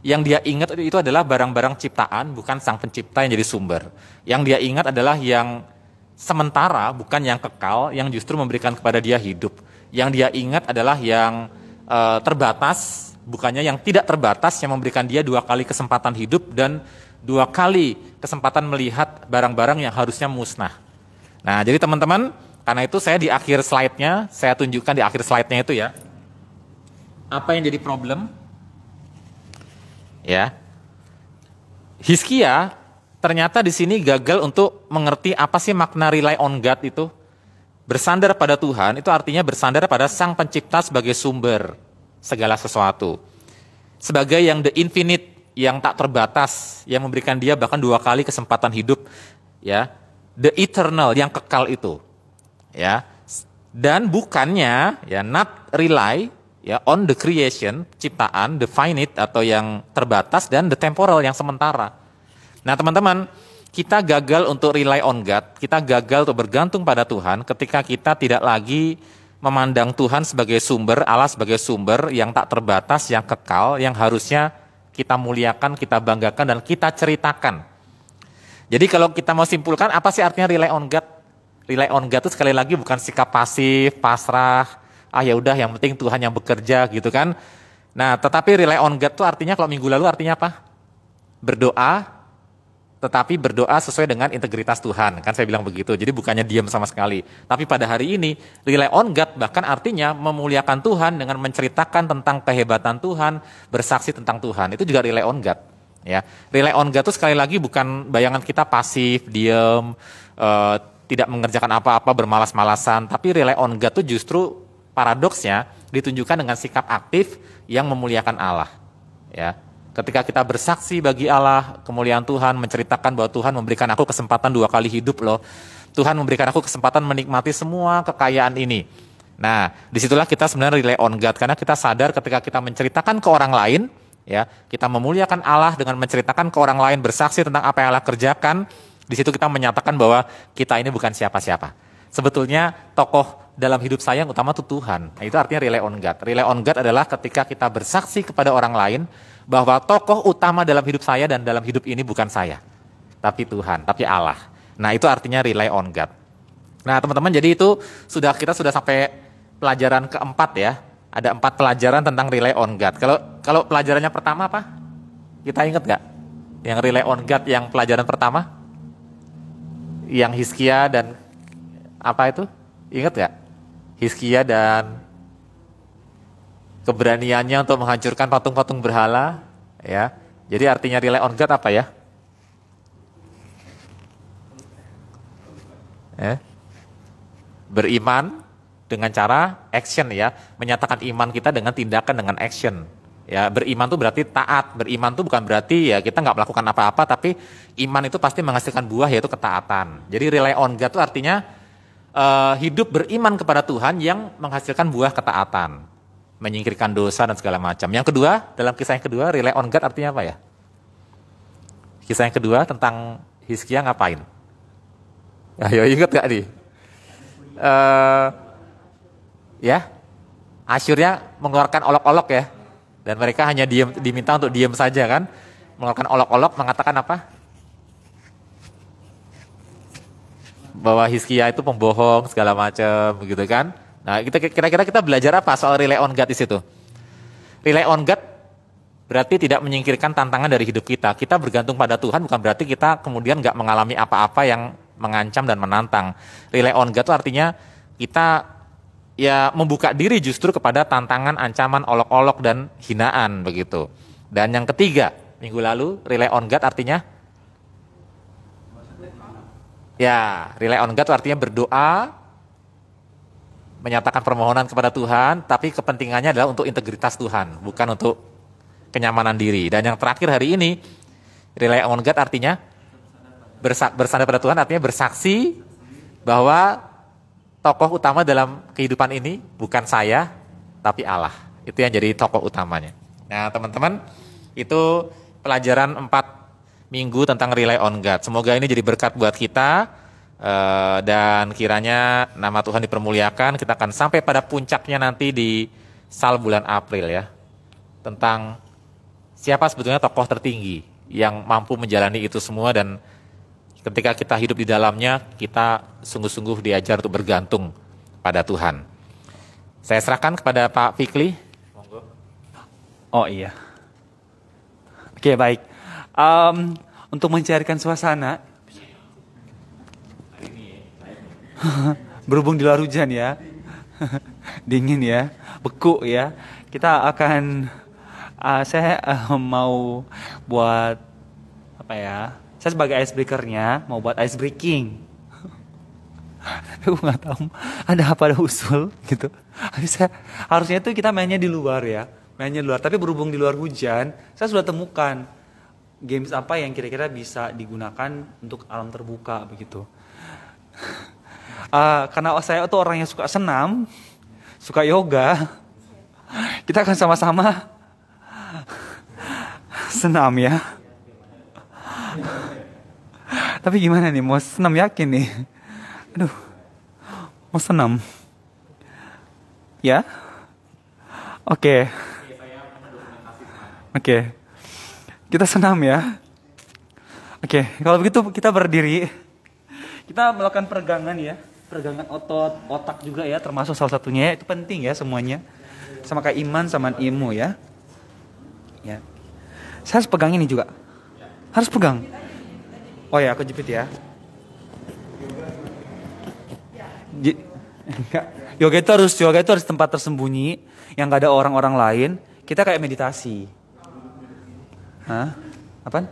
Speaker 4: Yang dia ingat itu adalah barang-barang ciptaan, bukan sang pencipta yang jadi sumber. Yang dia ingat adalah yang sementara, bukan yang kekal, yang justru memberikan kepada dia hidup. Yang dia ingat adalah yang terbatas, bukannya yang tidak terbatas, yang memberikan dia 2 kali kesempatan hidup dan 2 kali kesempatan melihat barang-barang yang harusnya musnah. Nah jadi teman-teman, karena itu saya di akhir slide-nya, saya tunjukkan di akhir slide-nya itu ya, apa yang jadi problem? Ya, Hizkia ternyata di sini gagal untuk mengerti apa sih makna rely on God itu. Bersandar pada Tuhan itu artinya bersandar pada Sang Pencipta sebagai sumber segala sesuatu. Sebagai yang the infinite, yang tak terbatas, yang memberikan dia bahkan 2 kali kesempatan hidup, ya. The eternal, yang kekal itu. Ya. Dan bukannya ya not rely ya on the creation, ciptaan, the finite atau yang terbatas, dan the temporal yang sementara. Nah teman-teman, kita gagal untuk rely on God, kita gagal untuk bergantung pada Tuhan ketika kita tidak lagi memandang Tuhan sebagai sumber, Allah sebagai sumber yang tak terbatas, yang kekal, yang harusnya kita muliakan, kita banggakan, dan kita ceritakan. Jadi kalau kita mau simpulkan, apa sih artinya rely on God? Rely on God itu sekali lagi bukan sikap pasif, pasrah, ya udah yang penting Tuhan yang bekerja gitu kan. Nah tetapi rely on God itu artinya, kalau minggu lalu artinya apa? Berdoa, tetapi berdoa sesuai dengan integritas Tuhan. Kan saya bilang begitu, jadi bukannya diam sama sekali. Tapi pada hari ini, rely on God bahkan artinya memuliakan Tuhan dengan menceritakan tentang kehebatan Tuhan, bersaksi tentang Tuhan. Itu juga rely on God. Ya, rely on God itu sekali lagi bukan bayangan kita pasif, diam, tidak mengerjakan apa-apa, bermalas-malasan. Tapi rely on God itu justru paradoksnya ditunjukkan dengan sikap aktif yang memuliakan Allah. Ya, ketika kita bersaksi bagi Allah, kemuliaan Tuhan, menceritakan bahwa Tuhan memberikan aku kesempatan 2 kali hidup loh. Tuhan memberikan aku kesempatan menikmati semua kekayaan ini. Nah, disitulah kita sebenarnya rely on God, karena kita sadar ketika kita menceritakan ke orang lain, ya, kita memuliakan Allah dengan menceritakan ke orang lain, bersaksi tentang apa yang Allah kerjakan. Di situ kita menyatakan bahwa kita ini bukan siapa-siapa. Sebetulnya tokoh dalam hidup saya yang utama itu Tuhan. Nah, itu artinya rely on God. Rely on God adalah ketika kita bersaksi kepada orang lain bahwa tokoh utama dalam hidup saya dan dalam hidup ini bukan saya, tapi Tuhan, tapi Allah. Nah itu artinya rely on God. Nah teman-teman, jadi itu kita sudah sampai pelajaran keempat ya. Ada 4 pelajaran tentang rely on God. Kalau pelajarannya pertama apa? Kita ingat gak? Yang rely on God yang pelajaran pertama? Yang Hizkia dan apa itu? Ingat gak? Hizkia dan keberaniannya untuk menghancurkan patung-patung berhala. Ya. Jadi artinya rely on God apa ya? Beriman dengan cara action ya, menyatakan iman kita dengan tindakan, dengan action. Ya, beriman itu berarti taat. Beriman itu bukan berarti ya kita nggak melakukan apa-apa, tapi iman itu pasti menghasilkan buah, yaitu ketaatan. Jadi rely on God itu artinya hidup beriman kepada Tuhan yang menghasilkan buah ketaatan, menyingkirkan dosa dan segala macam. Yang kedua, dalam kisah yang kedua, rely on God artinya apa ya? Kisah yang kedua tentang Hizkia ngapain? Ayo ingat gak nih? Ya, Asyurnya mengeluarkan olok-olok ya, dan mereka hanya diminta untuk diam saja kan, mengeluarkan olok-olok, mengatakan apa? Bahwa Hizkia itu pembohong segala macam, begitu kan? Nah, kira-kira kita belajar apa soal rely on God di situ? Rely on God berarti tidak menyingkirkan tantangan dari hidup kita. Kita bergantung pada Tuhan bukan berarti kita kemudian nggak mengalami apa-apa yang mengancam dan menantang. Rely on God itu artinya kita ya membuka diri justru kepada tantangan, ancaman, olok-olok dan hinaan begitu. Dan yang ketiga, minggu lalu rely on God artinya ya, rely on God itu artinya berdoa, menyatakan permohonan kepada Tuhan, tapi kepentingannya adalah untuk integritas Tuhan, bukan untuk kenyamanan diri. Dan yang terakhir hari ini, rely on God artinya bersandar pada Tuhan, artinya bersaksi bahwa tokoh utama dalam kehidupan ini bukan saya, tapi Allah. Itu yang jadi tokoh utamanya. Nah teman-teman, itu pelajaran 4 minggu tentang rely on God. Semoga ini jadi berkat buat kita, dan kiranya nama Tuhan dipermuliakan. Kita akan sampai pada puncaknya nanti di Sal bulan April ya, tentang siapa sebetulnya tokoh tertinggi yang mampu menjalani itu semua, dan ketika kita hidup di dalamnya, kita sungguh-sungguh diajar untuk bergantung pada Tuhan. Saya serahkan kepada Pak Fikli.
Speaker 2: Oh iya. Oke, baik. Untuk mencairkan suasana, berhubung di luar hujan ya, dingin ya, beku ya, kita akan saya mau buat apa ya? Saya sebagai icebreakernya mau buat ice breaking. Tapi aku nggak tahu ada usul gitu. Harusnya tuh kita mainnya di luar ya, mainnya di luar. Tapi berhubung di luar hujan, saya sudah temukan games apa yang kira-kira bisa digunakan untuk alam terbuka begitu. Karena saya tuh orang yang suka senam, suka yoga, kita akan sama-sama senam ya. Tapi gimana nih, mau senam yakin nih? Aduh, mau senam? Ya? Oke. Kita senam ya. Oke, kalau begitu kita berdiri. Kita melakukan peregangan ya. Peregangan otot, otak juga ya, termasuk salah satunya. Itu penting ya semuanya. Sama kayak iman sama ilmu ya. Ya. Saya harus pegang ini juga. Harus pegang. Oh ya, aku jepit ya. Yoga itu harus tempat tersembunyi yang gak ada orang-orang lain. Kita kayak meditasi. Hah? Apaan?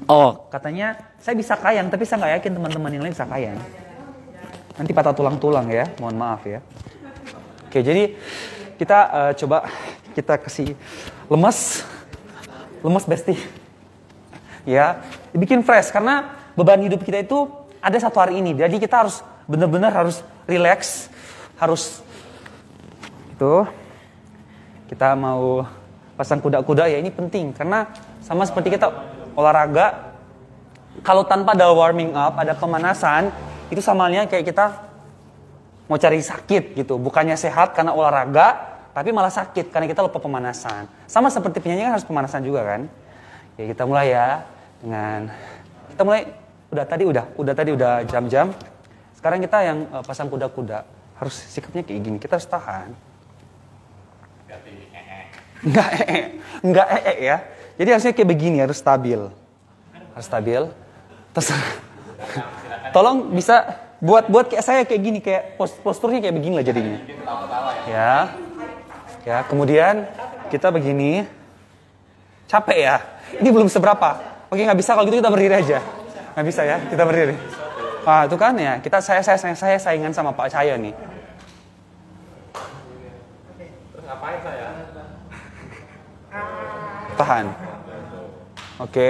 Speaker 2: Oh, katanya saya bisa kayang, tapi saya nggak yakin teman-teman yang lain bisa kayang. Nanti patah tulang-tulang ya, mohon maaf ya. Oke, jadi kita coba kita kasih lemas bestie. Ya, dibikin fresh karena beban hidup kita itu ada satu hari ini. Jadi kita harus benar-benar harus relax, harus itu. Kita mau pasang kuda-kuda ya, ini penting karena sama seperti kita olahraga, kalau tanpa ada warming up, ada pemanasan, itu sama halnya kayak kita mau cari sakit gitu. Bukannya sehat karena olahraga, tapi malah sakit karena kita lupa pemanasan. Sama seperti penyanyi kan harus pemanasan juga kan. Ya kita mulai ya dengan kita mulai udah tadi jam-jam. Sekarang kita yang pasang kuda-kuda harus sikapnya kayak gini. Kita harus tahan. Enggak ya. Jadi harusnya kayak begini, harus stabil. Terus tolong bisa buat kayak saya kayak gini, kayak posturnya kayak begini lah jadinya. Ya, kemudian kita begini. Capek ya? Ini belum seberapa. Oke, nggak bisa kalau gitu kita berdiri aja. Nggak bisa ya, kita berdiri. Ah, itu kan ya. Saya saingan sama Pak Cahyo nih.
Speaker 4: Terus ngapain saya?
Speaker 2: Tahan. Oke.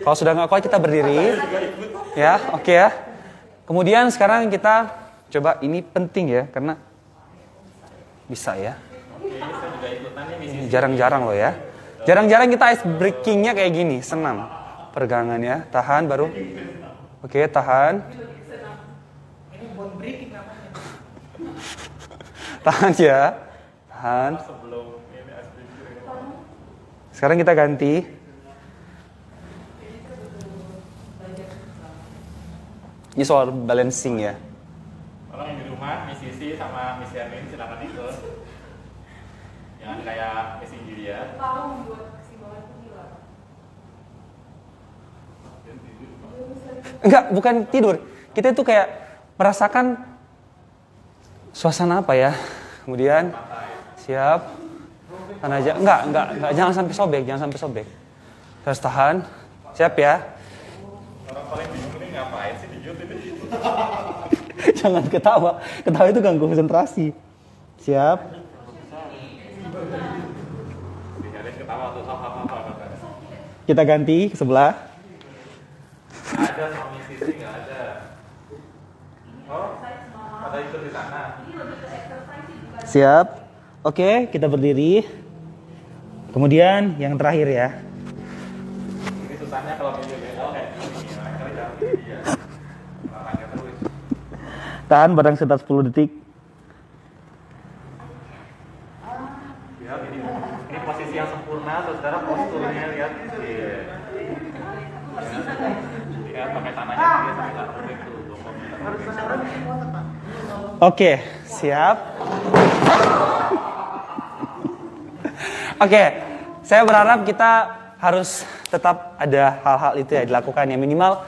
Speaker 2: Kalau sudah nggak kuat kita berdiri. Ya, oke ya. Kemudian sekarang kita coba, ini penting ya karena bisa ya. Ini jarang-jarang loh ya. Jarang-jarang kita ice breakingnya kayak gini, senam. Peregangan ya, tahan baru. Oke, tahan. Tahan ya. Tahan. Sekarang kita ganti. Ini soal balancing ya.
Speaker 4: Kalau yang di rumah, Miss Sisi sama Miss Erwin silakan ikut. Jangan kayak Miss Injulia.
Speaker 2: Enggak, bukan tidur. Kita itu kayak merasakan suasana apa ya. Kemudian siap. Tahan aja. Enggak, jangan sampai sobek. Terus tahan. Siap ya.
Speaker 4: Orang paling bingung ini ngapain sih di YouTube ini?
Speaker 2: Jangan ketawa. Ketawa itu ganggu konsentrasi. Siap. Kita ganti ke sebelah.
Speaker 4: Ada suami istri nggak ada. Oh, pada ikut di sana.
Speaker 2: Siap. Oke, kita berdiri. Kemudian yang terakhir ya.
Speaker 4: Ini susahnya kalau video beda kayak gini. Kali jangan dia. Olahraga terus.
Speaker 2: Tahan barang sekitar 10 detik.
Speaker 4: Lihat ini posisi yang sempurna, saudara posturnya lihat. Iya. Lihat pakai tanahnya dia sampai taruh itu.
Speaker 2: Oke, siap. Oke, saya berharap kita harus tetap ada hal-hal itu ya dilakukan ya, minimal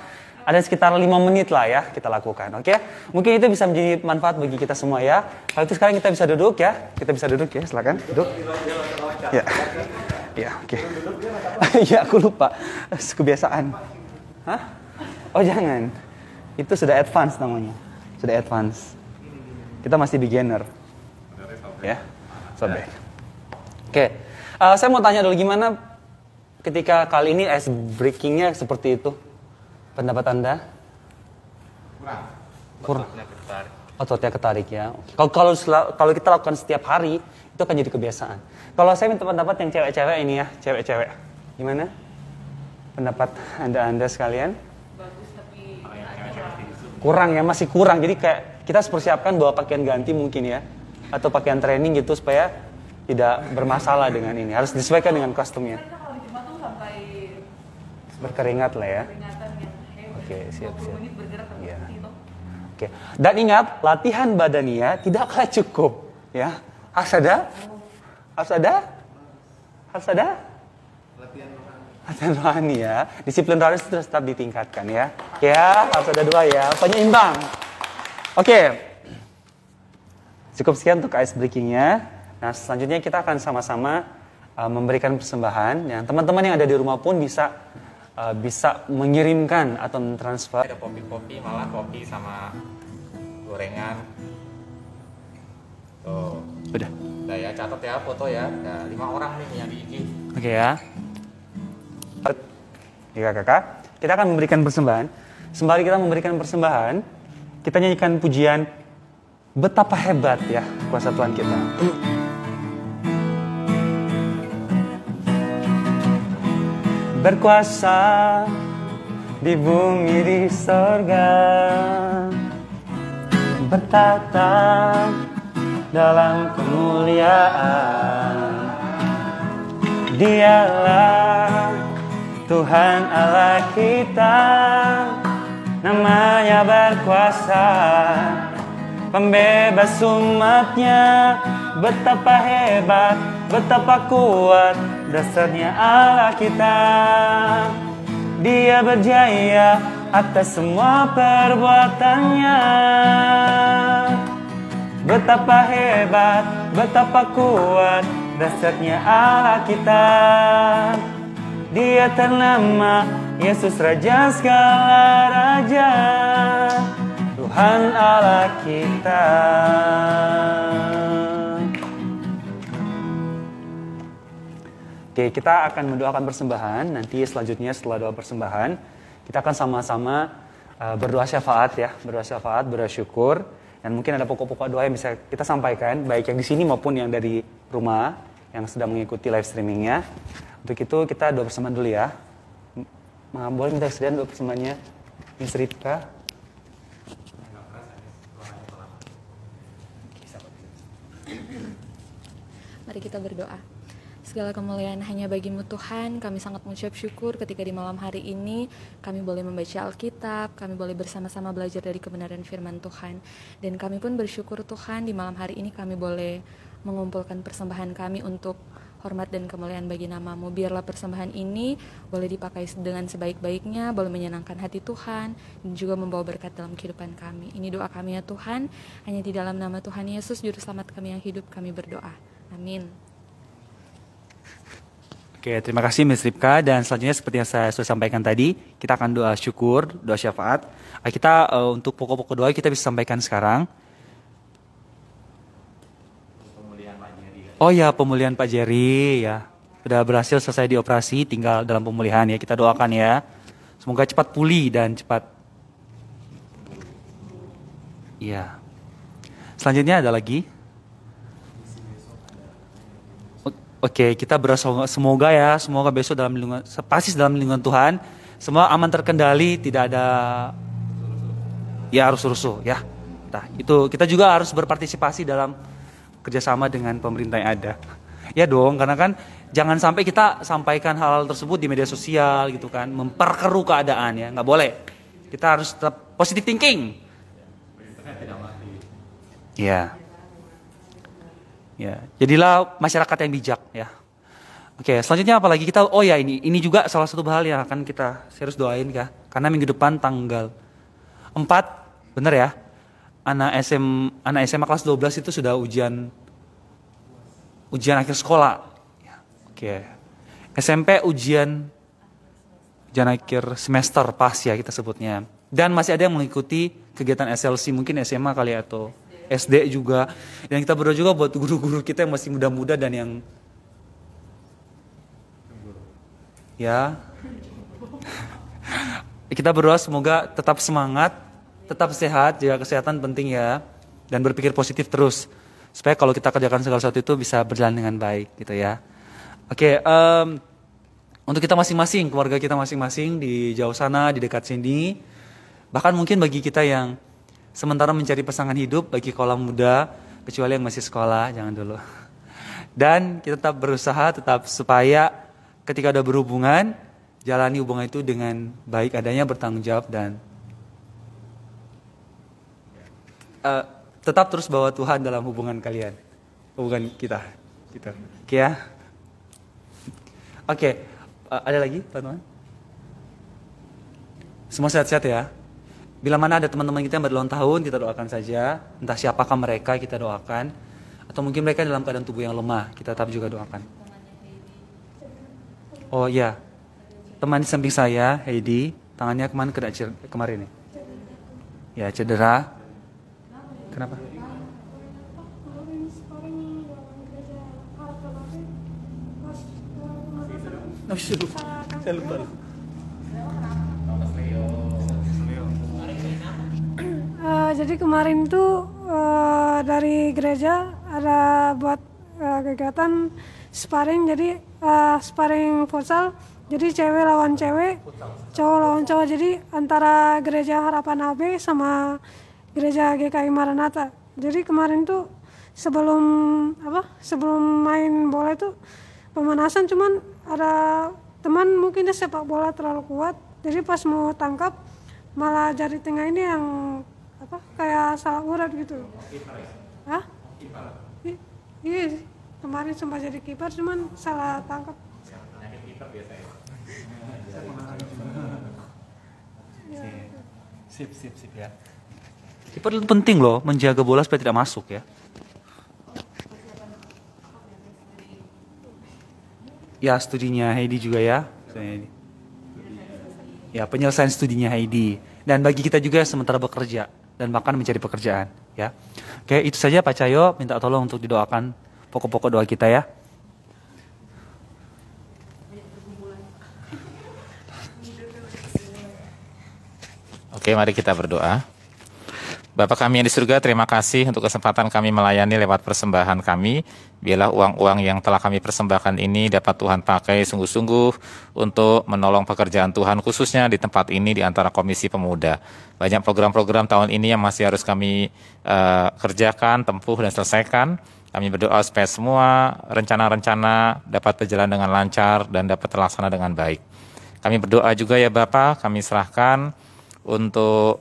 Speaker 2: ada sekitar 5 menit lah ya kita lakukan. Oke, mungkin itu bisa menjadi manfaat bagi kita semua ya. Kalau itu sekarang kita bisa duduk ya, silakan duduk. Ya, ya oke. Ya aku lupa, kebiasaan. Hah? Oh jangan, itu sudah advance namanya, sudah advance. Kita masih beginner. Ya, sobek. Oke. Saya mau tanya dulu gimana ketika kali ini ice breakingnya seperti itu? Pendapat Anda? Kurang. Ototnya ketarik ya. Kalau kita lakukan setiap hari itu akan jadi kebiasaan. Kalau saya minta pendapat yang cewek-cewek ini ya, cewek-cewek. Gimana? Pendapat Anda sekalian?
Speaker 1: Bagus tapi
Speaker 2: Kurang ya, masih kurang. Jadi kayak kita harus persiapkan bawa pakaian ganti mungkin ya, atau pakaian training gitu supaya tidak bermasalah dengan ini. Harus disesuaikan dengan kostumnya.
Speaker 1: mereka kalau di Jepang tuh sampai
Speaker 2: Berkeringat lah ya.
Speaker 1: peringatan yang hebat.
Speaker 2: Oke, siap.
Speaker 1: 20 menit bergerak tapi
Speaker 2: Iya.
Speaker 1: seperti itu.
Speaker 2: Oke. Dan ingat, latihan badania tidaklah cukup ya. Harus ada? Latihan rohani ya. Disiplin rohani itu terus tetap ditingkatkan ya. Ya, harus ada 2 ya. Penyeimbang. Oke. Cukup sekian untuk ice breakingnya. Nah, selanjutnya kita akan sama-sama memberikan persembahan. Yang teman-teman yang ada di rumah pun bisa mengirimkan atau mentransfer.
Speaker 4: Ada kopi-kopi, malah kopi sama gorengan. Tuh.
Speaker 2: Udah.
Speaker 4: Udah ya, catat ya foto ya. Ada 5 orang nih yang di IG.
Speaker 2: Oke ya. Ya kakak, kita akan memberikan persembahan. Sembari kita memberikan persembahan, kita nyanyikan pujian betapa hebat ya kuasa Tuhan kita. Berkuasa di bumi di sorga, bertata dalam kemuliaan. Dialah Tuhan Allah kita, namanya berkuasa, pembebas umatnya. Betapa hebat, betapa kuat dasarnya Allah kita. Dia berjaya atas semua perbuatannya. Betapa hebat, betapa kuat dasarnya Allah kita. Dia ternama Yesus Raja segala raja, Tuhan Allah kita. Oke, kita akan mendoakan persembahan. Nanti selanjutnya setelah doa persembahan, kita akan sama-sama berdoa syafaat ya, berdoa syafaat, berdoa syukur. Dan mungkin ada pokok-pokok doa yang bisa kita sampaikan, baik yang di sini maupun yang dari rumah yang sedang mengikuti live streamingnya. Untuk itu kita doa persembahan dulu ya. Boleh minta kesediaan doa persembahannya, Miss Ripka.
Speaker 5: Mari kita berdoa. Segala kemuliaan hanya bagimu Tuhan. Kami sangat mengucap syukur ketika di malam hari ini kami boleh membaca Alkitab, kami boleh bersama-sama belajar dari kebenaran firman Tuhan. Dan kami pun bersyukur Tuhan di malam hari ini kami boleh mengumpulkan persembahan kami untuk hormat dan kemuliaan bagi nama-Mu. Biarlah persembahan ini boleh dipakai dengan sebaik-baiknya, boleh menyenangkan hati Tuhan, dan juga membawa berkat dalam kehidupan kami. Ini doa kami ya Tuhan, hanya di dalam nama Tuhan Yesus, Juru Selamat kami yang hidup, kami berdoa. Amin.
Speaker 2: Oke, terima kasih Miss Ripka. Dan selanjutnya seperti yang saya sudah sampaikan tadi, kita akan doa syukur, doa syafaat. Kita untuk pokok-pokok doa kita bisa sampaikan sekarang. Oh ya, pemulihan Pak Jerry ya. Sudah berhasil selesai dioperasi, tinggal dalam pemulihan ya. Kita doakan ya. Semoga cepat pulih dan cepat. Ya. Selanjutnya ada lagi. Oke, kita berdoa semoga ya, semoga besok dalam lindungan, pasti dalam lindungan Tuhan, semua aman terkendali, tidak ada ya rusuh-rusuh ya. Nah, itu kita juga harus berpartisipasi dalam kerjasama dengan pemerintah yang ada. Ya dong, karena kan jangan sampai kita sampaikan hal-hal tersebut di media sosial gitu kan, memperkeruh keadaan ya, nggak boleh. Kita harus tetap positive thinking. Ya. Ya, jadilah masyarakat yang bijak ya. Oke, selanjutnya apa lagi kita? Oh ya ini juga salah satu hal yang akan kita serius doain ya. Karena minggu depan tanggal 4, bener ya? Anak SMA kelas 12 itu sudah ujian akhir sekolah. Ya, oke. SMP ujian akhir semester pas ya kita sebutnya. Dan masih ada yang mengikuti kegiatan SLC mungkin SMA kali atau SD juga. Dan kita berdoa juga buat guru-guru kita yang masih muda-muda dan yang ya kita berdoa semoga tetap semangat, tetap sehat, jaga kesehatan penting ya, dan berpikir positif terus supaya kalau kita kerjakan segala sesuatu itu bisa berjalan dengan baik gitu ya. Oke, untuk kita masing-masing, keluarga kita masing-masing di jauh sana, di dekat sini, bahkan mungkin bagi kita yang sementara mencari pasangan hidup, bagi kaula muda, kecuali yang masih sekolah, jangan dulu. Dan kita tetap berusaha, tetap supaya ketika ada berhubungan, jalani hubungan itu dengan baik adanya, bertanggung jawab, dan tetap terus bawa Tuhan dalam hubungan kalian, hubungan kita. Gitu. Oke ya. Oke, ada lagi teman-teman? Semua sehat-sehat ya. Bila mana ada teman-teman kita yang berulang tahun, kita doakan saja. Entah siapakah mereka, kita doakan. Atau mungkin mereka dalam keadaan tubuh yang lemah, kita tetap juga doakan. Oh iya, teman di samping saya, Heidi, tangannya kemarin nih. Ya, cedera. Kenapa? Saya lupa.
Speaker 6: Jadi kemarin tuh dari gereja ada buat kegiatan sparring, jadi sparring futsal, jadi cewek lawan cewek, cowok lawan cowok, jadi antara gereja Harapan AB sama gereja GKI Maranatha. Jadi kemarin tuh sebelum main bola itu pemanasan, cuman ada teman mungkin dia sepak bola terlalu kuat, jadi pas mau tangkap malah jari tengah ini yang kayak salah urat gitu. Hah? Iya, kemarin sempat jadi kiper cuman salah tangkap.
Speaker 2: Sip ya. Kiper itu penting loh, menjaga bola supaya tidak masuk ya. Ya, studinya Heidi juga ya. Ya, penyelesaian studinya Heidi. Dan bagi kita juga sementara bekerja dan bahkan mencari pekerjaan ya. Oke, itu saja Pak Cahyo, minta tolong untuk didoakan pokok-pokok doa kita ya.
Speaker 4: Oke, mari kita berdoa. Bapa kami yang di surga, terima kasih untuk kesempatan kami melayani lewat persembahan kami. Biarlah uang-uang yang telah kami persembahkan ini dapat Tuhan pakai sungguh-sungguh untuk menolong pekerjaan Tuhan, khususnya di tempat ini di antara Komisi Pemuda. Banyak program-program tahun ini yang masih harus kami kerjakan, tempuh, dan selesaikan. Kami berdoa supaya semua rencana-rencana dapat berjalan dengan lancar dan dapat terlaksana dengan baik. Kami berdoa juga ya Bapak, kami serahkan untuk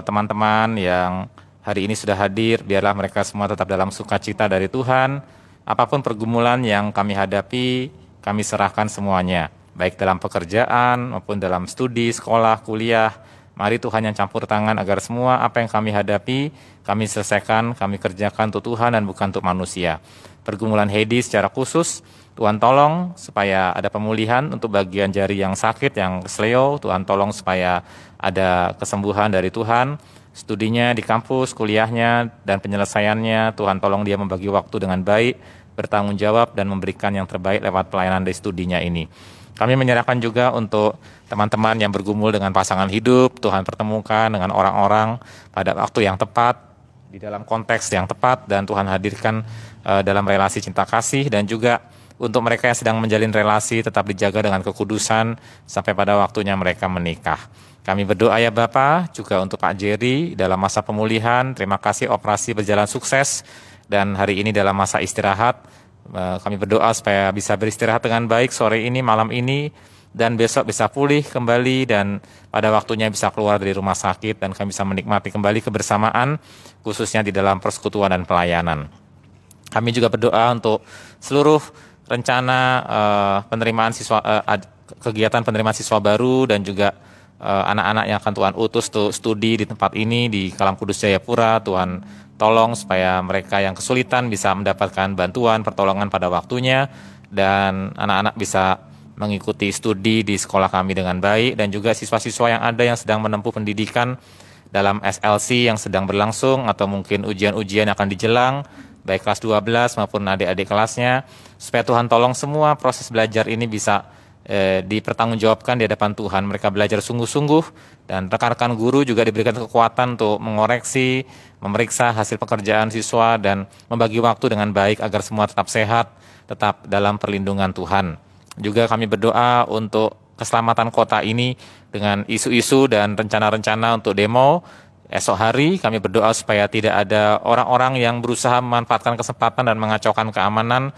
Speaker 4: teman-teman yang hari ini sudah hadir, biarlah mereka semua tetap dalam sukacita dari Tuhan, Apapun pergumulan yang kami hadapi, kami serahkan semuanya, baik dalam pekerjaan maupun dalam studi, sekolah, kuliah. Mari Tuhan yang campur tangan agar semua apa yang kami hadapi, kami selesaikan, kami kerjakan untuk Tuhan dan bukan untuk manusia. Pergumulan Heidi secara khusus, Tuhan tolong supaya ada pemulihan untuk bagian jari yang sakit, yang kesleo. Tuhan tolong supaya ada kesembuhan dari Tuhan. Studinya di kampus, kuliahnya, dan penyelesaiannya, Tuhan tolong dia membagi waktu dengan baik, bertanggung jawab, dan memberikan yang terbaik lewat pelayanan dari studinya ini. Kami menyerahkan juga untuk teman-teman yang bergumul dengan pasangan hidup, Tuhan pertemukan dengan orang-orang pada waktu yang tepat, di dalam konteks yang tepat, dan Tuhan hadirkan dalam relasi cinta kasih, dan juga untuk mereka yang sedang menjalin relasi tetap dijaga dengan kekudusan sampai pada waktunya mereka menikah. Kami berdoa ya Bapa, juga untuk Pak Jerry dalam masa pemulihan. Terima kasih operasi berjalan sukses, dan hari ini dalam masa istirahat. Kami berdoa supaya bisa beristirahat dengan baik sore ini, malam ini, dan besok bisa pulih kembali, dan pada waktunya bisa keluar dari rumah sakit, dan kami bisa menikmati kembali kebersamaan, khususnya di dalam persekutuan dan pelayanan. Kami juga berdoa untuk seluruh rencana penerimaan siswa, kegiatan penerimaan siswa baru, dan juga anak-anak yang akan Tuhan utus untuk studi di tempat ini di Kalam Kudus Jayapura. Tuhan tolong supaya mereka yang kesulitan bisa mendapatkan bantuan, pertolongan pada waktunya, dan anak-anak bisa mengikuti studi di sekolah kami dengan baik, dan juga siswa-siswa yang ada yang sedang menempuh pendidikan dalam SLC yang sedang berlangsung, atau mungkin ujian-ujian yang akan dijelang, baik kelas 12 maupun adik-adik kelasnya, supaya Tuhan tolong semua proses belajar ini bisa dipertanggungjawabkan di hadapan Tuhan. Mereka belajar sungguh-sungguh, dan rekan-rekan guru juga diberikan kekuatan untuk mengoreksi, memeriksa hasil pekerjaan siswa, dan membagi waktu dengan baik agar semua tetap sehat, tetap dalam perlindungan Tuhan. Juga kami berdoa untuk keselamatan kota ini dengan isu-isu dan rencana-rencana untuk demo esok hari. Kami berdoa supaya tidak ada orang-orang yang berusaha memanfaatkan kesempatan dan mengacaukan keamanan,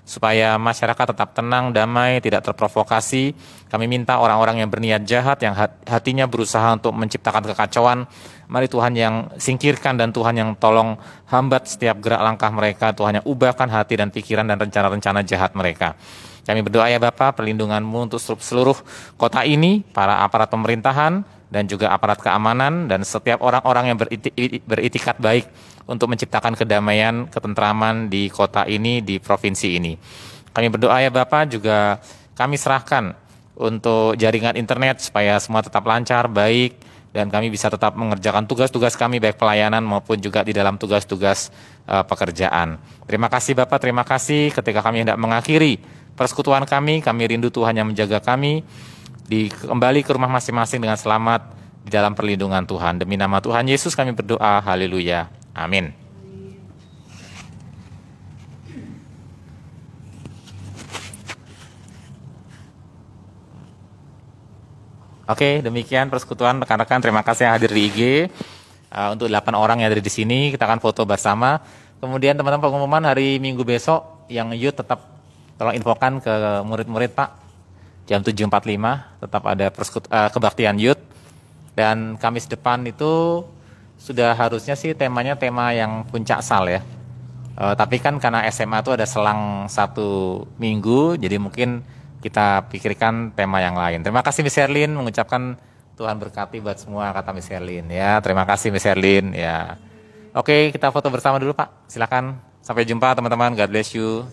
Speaker 4: supaya masyarakat tetap tenang, damai, tidak terprovokasi. Kami minta orang-orang yang berniat jahat, yang hatinya berusaha untuk menciptakan kekacauan, mari Tuhan yang singkirkan, dan Tuhan yang tolong hambat setiap gerak langkah mereka. Tuhan yang ubahkan hati dan pikiran dan rencana-rencana jahat mereka. Kami berdoa ya Bapa, perlindungan-Mu untuk seluruh kota ini, para aparat pemerintahan, dan juga aparat keamanan, dan setiap orang-orang yang beritikat baik untuk menciptakan kedamaian, ketentraman di kota ini, di provinsi ini. Kami berdoa ya Bapak, juga kami serahkan untuk jaringan internet supaya semua tetap lancar, baik, dan kami bisa tetap mengerjakan tugas-tugas kami, baik pelayanan maupun juga di dalam tugas-tugas pekerjaan. Terima kasih Bapak, terima kasih ketika kami hendak mengakhiri persekutuan kami rindu Tuhan yang menjaga kami, kembali ke rumah masing-masing dengan selamat di dalam perlindungan Tuhan. Demi nama Tuhan Yesus kami berdoa, haleluya. Amin. Oke, demikian persekutuan rekan-rekan. Terima kasih yang hadir di IG. Untuk 8 orang yang ada di sini, kita akan foto bersama. Kemudian teman-teman, pengumuman hari Minggu besok yang youth tetap tolong infokan ke murid-murid Pak. Jam 7.45 tetap ada kebaktian youth. Dan Kamis depan itu sudah harusnya sih temanya tema yang puncak sal ya. Tapi kan karena SMA itu ada selang 1 minggu, jadi mungkin kita pikirkan tema yang lain. Terima kasih Miss Herlin, mengucapkan Tuhan berkati buat semua, kata Miss Herlin ya. Terima kasih Miss Herlin ya. Oke, kita foto bersama dulu Pak. Silakan. Sampai jumpa teman-teman. God bless you.